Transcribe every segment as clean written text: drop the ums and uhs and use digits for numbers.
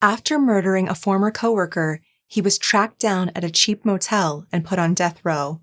After murdering a former coworker, he was tracked down at a cheap motel and put on death row,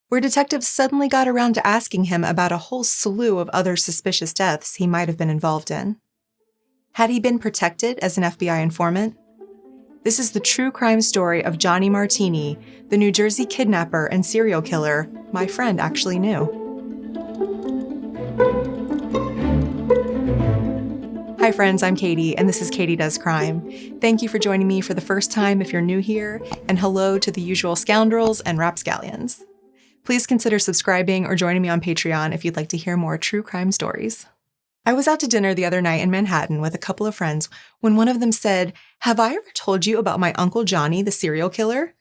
where detectives suddenly got around to asking him about a whole slew of other suspicious deaths he might have been involved in. Had he been protected as an FBI informant? This is the true crime story of Johnny Martini, the New Jersey kidnapper and serial killer my friend actually knew. Hi friends, I'm Katie, and this is Katie Does Crime. Thank you for joining me for the first time if you're new here, and hello to the usual scoundrels and rapscallions. Please consider subscribing or joining me on Patreon if you'd like to hear more true crime stories. I was out to dinner the other night in Manhattan with a couple of friends when one of them said, "Have I ever told you about my Uncle Johnny, the serial killer?"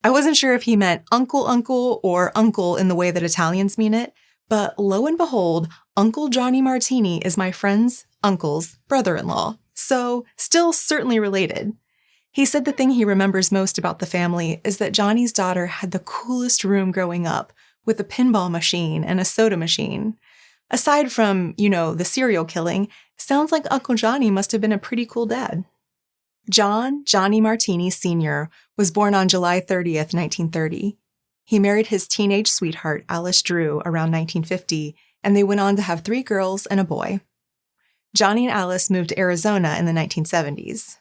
I wasn't sure if he meant uncle or uncle in the way that Italians mean it, but lo and behold, Uncle Johnny Martini is my friend's uncle's brother-in-law, so still certainly related. He said the thing he remembers most about the family is that Johnny's daughter had the coolest room growing up, with a pinball machine and a soda machine. Aside from, the serial killing, sounds like Uncle Johnny must have been a pretty cool dad. Johnny Martini Sr. was born on July 30th, 1930. He married his teenage sweetheart, Alice Drew, around 1950, and they went on to have 3 girls and a boy. Johnny and Alice moved to Arizona in the 1970s.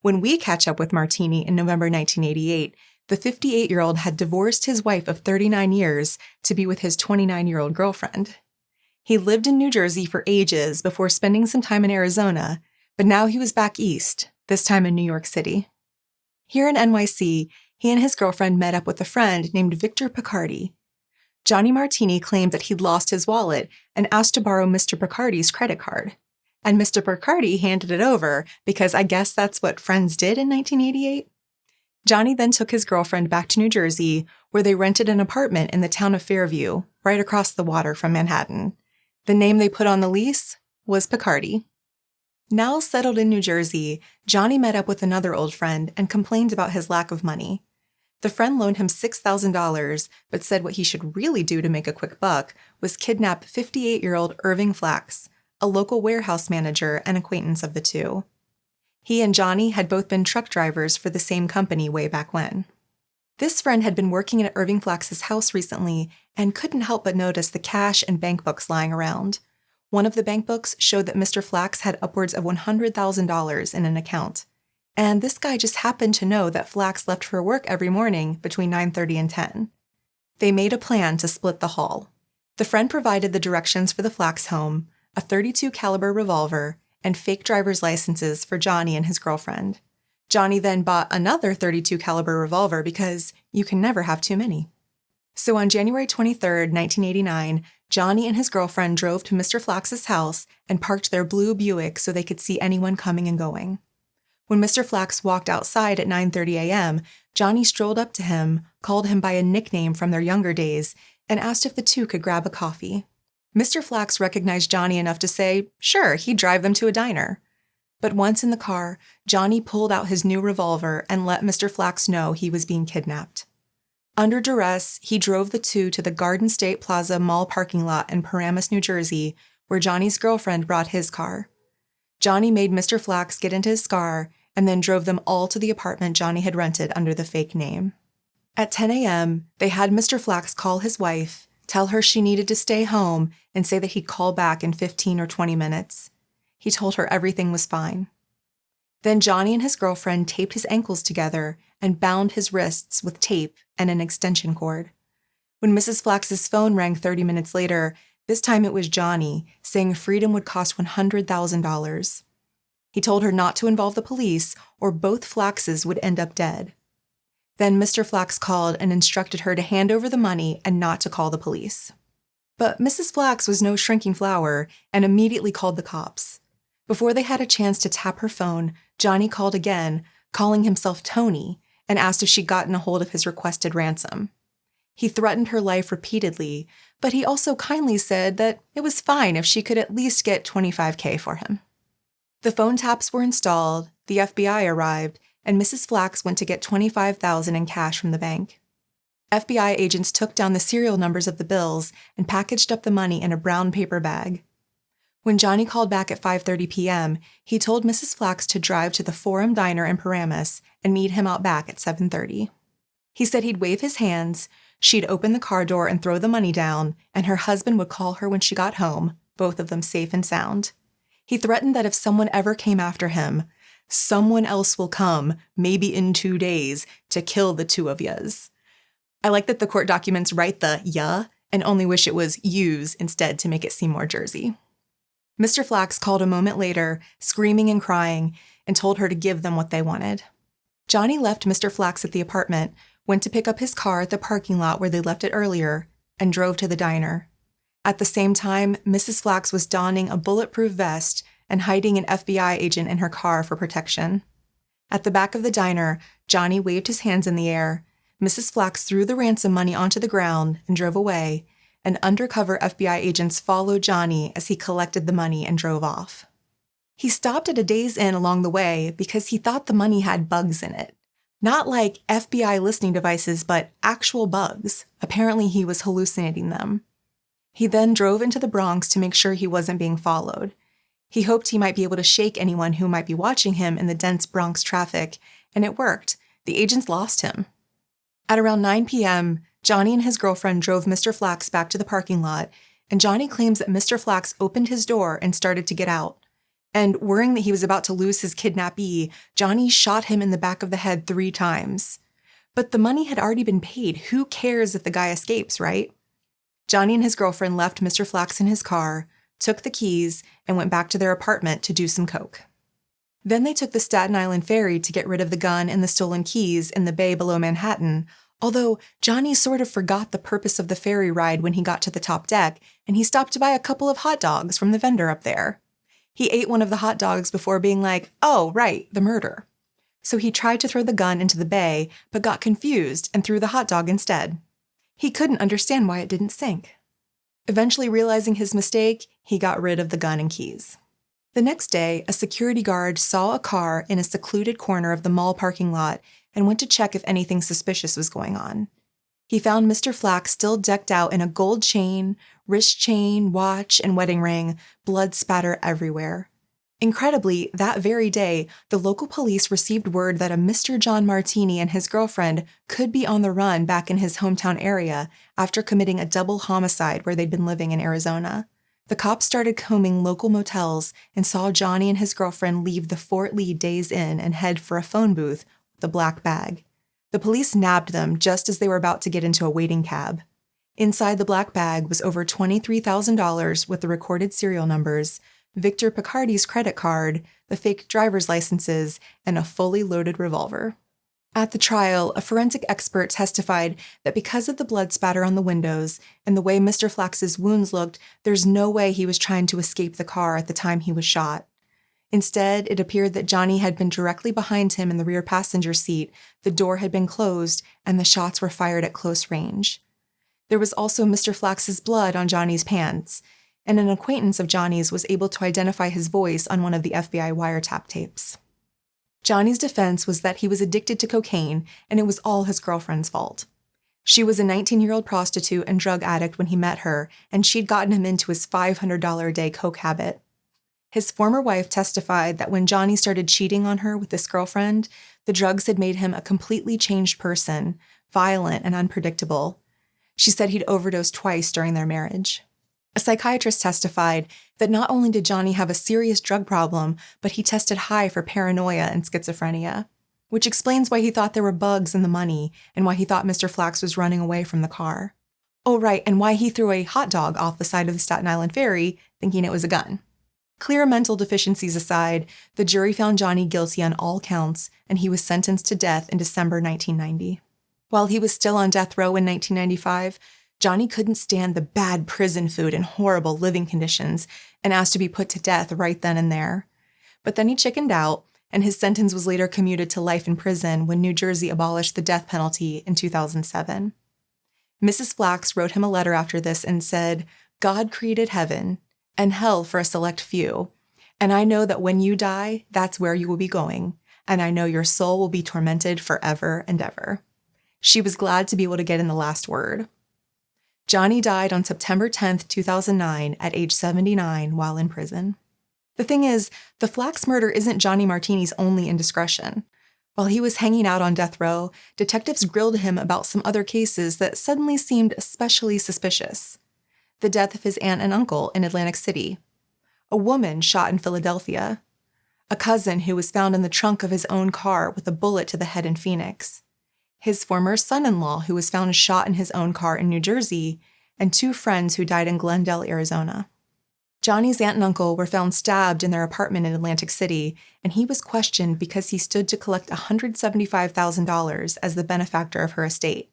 When we catch up with Martini in November 1988, the 58-year-old had divorced his wife of 39 years to be with his 29-year-old girlfriend. He lived in New Jersey for ages before spending some time in Arizona, but now he was back east, this time in New York City. Here in NYC, he and his girlfriend met up with a friend named Victor Picardi. Johnny Martini claimed that he'd lost his wallet and asked to borrow Mr. Picardi's credit card. And Mr. Picardi handed it over because I guess that's what friends did in 1988. Johnny then took his girlfriend back to New Jersey, where they rented an apartment in the town of Fairview, right across the water from Manhattan. The name they put on the lease was Picardi. Now settled in New Jersey, Johnny met up with another old friend and complained about his lack of money. The friend loaned him $6,000, but said what he should really do to make a quick buck was kidnap 58-year-old Irving Flax, a local warehouse manager and acquaintance of the two. He and Johnny had both been truck drivers for the same company way back when. This friend had been working at Irving Flax's house recently and couldn't help but notice the cash and bank books lying around. One of the bank books showed that Mr. Flax had upwards of $100,000 in an account. And this guy just happened to know that Flax left for work every morning between 9:30 and 10. They made a plan to split the haul. The friend provided the directions for the Flax home, a .32 caliber revolver, and fake driver's licenses for Johnny and his girlfriend. Johnny then bought another .32 caliber revolver because you can never have too many. So on January 23rd, 1989, Johnny and his girlfriend drove to Mr. Flax's house and parked their blue Buick so they could see anyone coming and going. When Mr. Flax walked outside at 9:30 a.m., Johnny strolled up to him, called him by a nickname from their younger days, and asked if the two could grab a coffee. Mr. Flax recognized Johnny enough to say, sure, he'd drive them to a diner. But once in the car, Johnny pulled out his new revolver and let Mr. Flax know he was being kidnapped. Under duress, he drove the two to the Garden State Plaza Mall parking lot in Paramus, New Jersey, where Johnny's girlfriend brought his car. Johnny made Mr. Flax get into his car and then drove them all to the apartment Johnny had rented under the fake name. At 10 a.m., they had Mr. Flax call his wife, tell her she needed to stay home, and say that he'd call back in 15 or 20 minutes. He told her everything was fine. Then Johnny and his girlfriend taped his ankles together and bound his wrists with tape and an extension cord. When Mrs. Flax's phone rang 30 minutes later, this time it was Johnny, saying freedom would cost $100,000. He told her not to involve the police, or both Flaxes would end up dead. Then Mr. Flax called and instructed her to hand over the money and not to call the police. But Mrs. Flax was no shrinking flower and immediately called the cops. Before they had a chance to tap her phone, Johnny called again, calling himself Tony, and asked if she'd gotten a hold of his requested ransom. He threatened her life repeatedly, but he also kindly said that it was fine if she could at least get $25,000 for him. The phone taps were installed, the FBI arrived, and Mrs. Flax went to get $25,000 in cash from the bank. FBI agents took down the serial numbers of the bills and packaged up the money in a brown paper bag. When Johnny called back at 5:30 p.m., he told Mrs. Flax to drive to the Forum Diner in Paramus and meet him out back at 7:30. He said he'd wave his hands, she'd open the car door and throw the money down, and her husband would call her when she got home, both of them safe and sound. He threatened that if someone ever came after him, someone else will come, maybe in 2 days, to kill the two of yas. I like that the court documents write the ya and only wish it was yous instead to make it seem more Jersey. Mr. Flax called a moment later, screaming and crying, and told her to give them what they wanted. Johnny left Mr. Flax at the apartment, went to pick up his car at the parking lot where they left it earlier, and drove to the diner. At the same time, Mrs. Flax was donning a bulletproof vest and hiding an FBI agent in her car for protection. At the back of the diner, Johnny waved his hands in the air. Mrs. Flax threw the ransom money onto the ground and drove away, and undercover FBI agents followed Johnny as he collected the money and drove off. He stopped at a Days Inn along the way because he thought the money had bugs in it. Not like FBI listening devices, but actual bugs. Apparently he was hallucinating them. He then drove into the Bronx to make sure he wasn't being followed. He hoped he might be able to shake anyone who might be watching him in the dense Bronx traffic, and it worked. The agents lost him. At around 9 p.m., Johnny and his girlfriend drove Mr. Flax back to the parking lot, and Johnny claims that Mr. Flax opened his door and started to get out. And worrying that he was about to lose his kidnappee, Johnny shot him in the back of the head 3 times. But the money had already been paid. Who cares if the guy escapes, right? Johnny and his girlfriend left Mr. Flax in his car, took the keys, and went back to their apartment to do some coke. Then they took the Staten Island ferry to get rid of the gun and the stolen keys in the bay below Manhattan, although Johnny sort of forgot the purpose of the ferry ride when he got to the top deck, and he stopped to buy a couple of hot dogs from the vendor up there. He ate one of the hot dogs before being like, oh, right, the murder. So he tried to throw the gun into the bay, but got confused and threw the hot dog instead. He couldn't understand why it didn't sink. Eventually realizing his mistake, he got rid of the gun and keys. The next day, a security guard saw a car in a secluded corner of the mall parking lot and went to check if anything suspicious was going on. He found Mr. Flax still decked out in a gold chain, wrist chain, watch, and wedding ring, blood spatter everywhere. Incredibly, that very day, the local police received word that a Mr. John Martini and his girlfriend could be on the run back in his hometown area after committing a double homicide where they'd been living in Arizona. The cops started combing local motels and saw Johnny and his girlfriend leave the Fort Lee Days Inn and head for a phone booth with a black bag. The police nabbed them just as they were about to get into a waiting cab. Inside the black bag was over $23,000 with the recorded serial numbers, Victor Picardi's credit card, the fake driver's licenses, and a fully loaded revolver. At the trial, a forensic expert testified that because of the blood spatter on the windows and the way Mr. Flax's wounds looked, there's no way he was trying to escape the car at the time he was shot. Instead, it appeared that Johnny had been directly behind him in the rear passenger seat, the door had been closed, and the shots were fired at close range. There was also Mr. Flax's blood on Johnny's pants, and an acquaintance of Johnny's was able to identify his voice on one of the FBI wiretap tapes. Johnny's defense was that he was addicted to cocaine, and it was all his girlfriend's fault. She was a 19-year-old prostitute and drug addict when he met her, and she'd gotten him into his $500 a day coke habit. His former wife testified that when Johnny started cheating on her with this girlfriend, the drugs had made him a completely changed person, violent and unpredictable. She said he'd overdosed twice during their marriage. A psychiatrist testified that not only did Johnny have a serious drug problem, but he tested high for paranoia and schizophrenia, which explains why he thought there were bugs in the money and why he thought Mr. Flax was running away from the car. Oh, right, and why he threw a hot dog off the side of the Staten Island ferry, thinking it was a gun. Clear mental deficiencies aside, the jury found Johnny guilty on all counts, and he was sentenced to death in December 1990. While he was still on death row in 1995, Johnny couldn't stand the bad prison food and horrible living conditions and asked to be put to death right then and there. But then he chickened out, and his sentence was later commuted to life in prison when New Jersey abolished the death penalty in 2007. Mrs. Flax wrote him a letter after this and said, "God created heaven and hell for a select few, and I know that when you die, that's where you will be going, and I know your soul will be tormented forever and ever." She was glad to be able to get in the last word. Johnny died on September 10, 2009, at age 79 while in prison. The thing is, the Flax murder isn't Johnny Martini's only indiscretion. While he was hanging out on death row, detectives grilled him about some other cases that suddenly seemed especially suspicious. The death of his aunt and uncle in Atlantic City, a woman shot in Philadelphia, a cousin who was found in the trunk of his own car with a bullet to the head in Phoenix, his former son-in-law who was found shot in his own car in New Jersey, and 2 friends who died in Glendale, Arizona. Johnny's aunt and uncle were found stabbed in their apartment in Atlantic City, and he was questioned because he stood to collect $175,000 as the benefactor of her estate.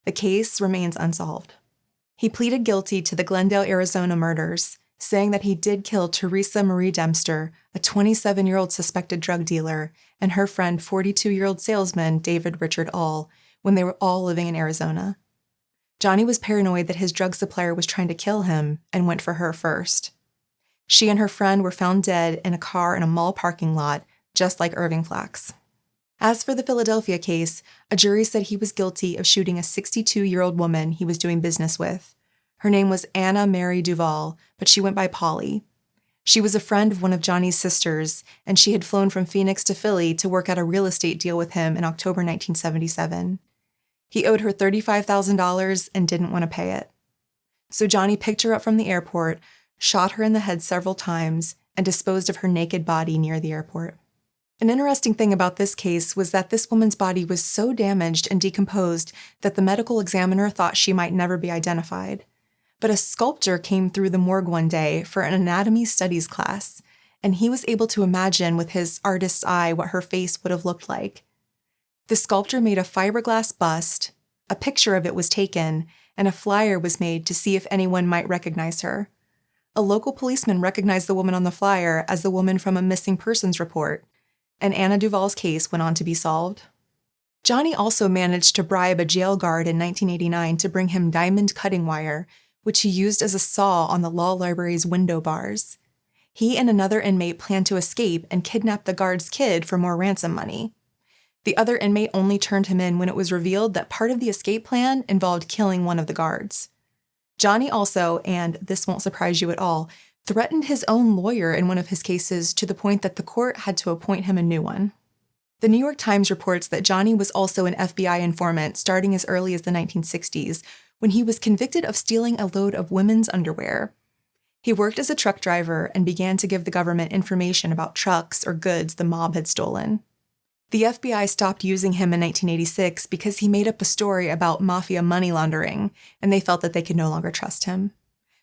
The case remains unsolved. He pleaded guilty to the Glendale, Arizona murders, saying that he did kill Teresa Marie Dempster, a 27-year-old suspected drug dealer, and her friend 42-year-old salesman David Richard Ull, when they were all living in Arizona. Johnny was paranoid that his drug supplier was trying to kill him and went for her first. She and her friend were found dead in a car in a mall parking lot, just like Irving Flax. As for the Philadelphia case, a jury said he was guilty of shooting a 62-year-old woman he was doing business with. Her name was Anna Mary Duval, but she went by Polly. She was a friend of one of Johnny's sisters, and she had flown from Phoenix to Philly to work out a real estate deal with him in October 1977. He owed her $35,000 and didn't want to pay it. So Johnny picked her up from the airport, shot her in the head several times, and disposed of her naked body near the airport. An interesting thing about this case was that this woman's body was so damaged and decomposed that the medical examiner thought she might never be identified. But a sculptor came through the morgue one day for an anatomy studies class, and he was able to imagine with his artist's eye what her face would have looked like. The sculptor made a fiberglass bust, a picture of it was taken, and a flyer was made to see if anyone might recognize her. A local policeman recognized the woman on the flyer as the woman from a missing persons report, and Anna Duval's case went on to be solved. Johnny also managed to bribe a jail guard in 1989 to bring him diamond cutting wire, which he used as a saw on the law library's window bars. He and another inmate planned to escape and kidnap the guard's kid for more ransom money. The other inmate only turned him in when it was revealed that part of the escape plan involved killing one of the guards. Johnny also, and this won't surprise you at all, threatened his own lawyer in one of his cases to the point that the court had to appoint him a new one. The New York Times reports that Johnny was also an FBI informant starting as early as the 1960s, when he was convicted of stealing a load of women's underwear. He worked as a truck driver and began to give the government information about trucks or goods the mob had stolen. The FBI stopped using him in 1986 because he made up a story about mafia money laundering, and they felt that they could no longer trust him.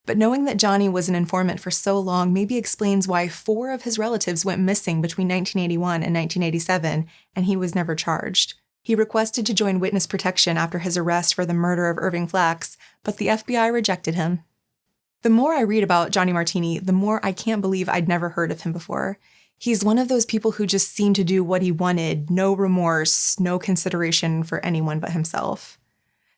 But knowing that Johnny was an informant for so long maybe explains why 4 of his relatives went missing between 1981 and 1987, and he was never charged. He requested to join witness protection after his arrest for the murder of Irving Flax, but the FBI rejected him. The more I read about Johnny Martini, the more I can't believe I'd never heard of him before. He's one of those people who just seemed to do what he wanted, no remorse, no consideration for anyone but himself.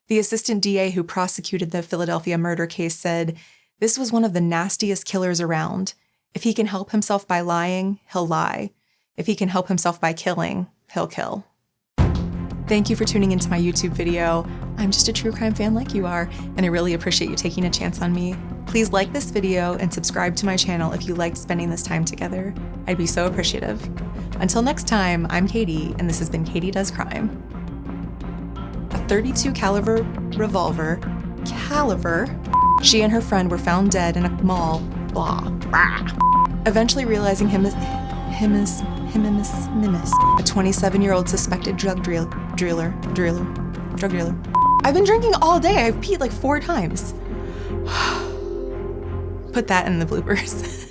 The assistant DA who prosecuted the Philadelphia murder case said, "This was one of the nastiest killers around. If he can help himself by lying, he'll lie. If he can help himself by killing, he'll kill." Thank you for tuning into my YouTube video. I'm just a true crime fan like you are, and I really appreciate you taking a chance on me. Please like this video and subscribe to my channel if you liked spending this time together. I'd be so appreciative. Until next time, I'm Katie, and this has been Katie Does Crime. A .32 caliber revolver. She and her friend were found dead in a mall. Blah. Eventually realizing him is a 27-year-old suspected drug dealer. I've been drinking all day. I've peed like 4 times. Put that in the bloopers.